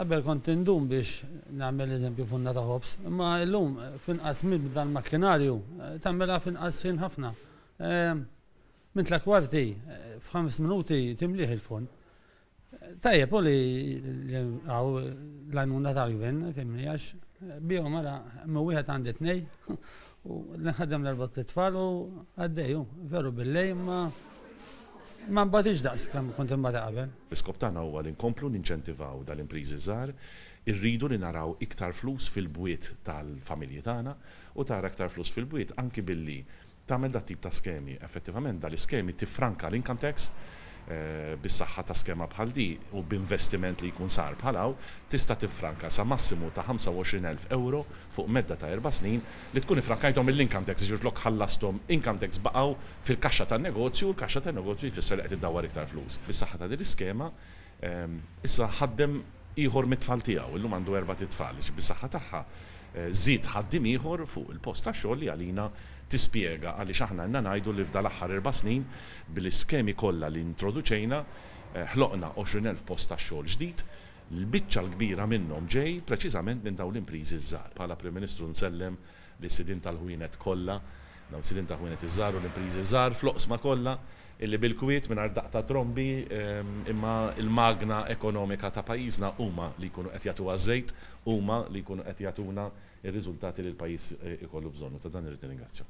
Qabel kont indum biex nagħmel eżempju funna ta' ħobs, imma llum finqas minn dal-makkinarju tagħmelha finqas ħin ħafna. Minn 3/4 f'5 minuti timlih il-fun. Tajjeb u li għaw l-għajnuna tal-gvern, fimni, għax bihom għara wieħed għandi tnej u l-nħaddem l-4 tfal u għaddejju, veru bil-lej ma mbagħadix daqs kemm kont imbagħad qabel. L-iskop tagħna huwa li nkomplu ninċentivaw dal-impriżi żgħar, irridu li naraw iktar flus fil-bwiet tal-familji tagħna u tara iktar flus fil-bwiet anki billi tagħmel dat tip ta' skemi. Effettivament dal-iskemi tiffranka l-income tax bis-saħħa ta' skema bħal di u b'investiment li jkun sar bħalaw tista' tiffranka sa massimu ta' 25,000 euro fuq medda ta' 4 snin li tkun ifrankajthom mill-income tax ġifieri ħallasthom income tax baqgħu fil-kaxxa tan-negozju u l-kaxxa tan-negozju jfisser li qed iddawwar iktar flus. Bis-saħħa ta' din l-iskema issa ħaddem ieħor mit-tfal tiegħu illum għandu 4 tfal bis-saħħa tagħha żied ħaddiem ieħor fuq il-post ta' xogħol li għalina tispjega għaliex aħna għandna ngħidu li f'dal aħħar 4 snin bil-iskemi kollha li introduċejna ħloqna 20,000 post ta' xogħol ġdid, l-biċċa l-kbira minnhom ġej preċiżament minn dawn l-impriżi żgħar. Bħala Prim Ministru nsellem li sidin tal-ħwienet kollha, dawn sidin tal-ħwienet iż-żgħar u l-impriżi żgħar fl-oqsma kollha illi bil-Kwiet mingħajr daqta trombi imma il-magna ekonomika ta' pajjiżna huma li jkunu qed jagħtuha żejt, huma li jkunu qed jagħtuna ir-riżultati li l-pajjiż ikollu bżonnu. Ta' dan irrid nirringrazzja.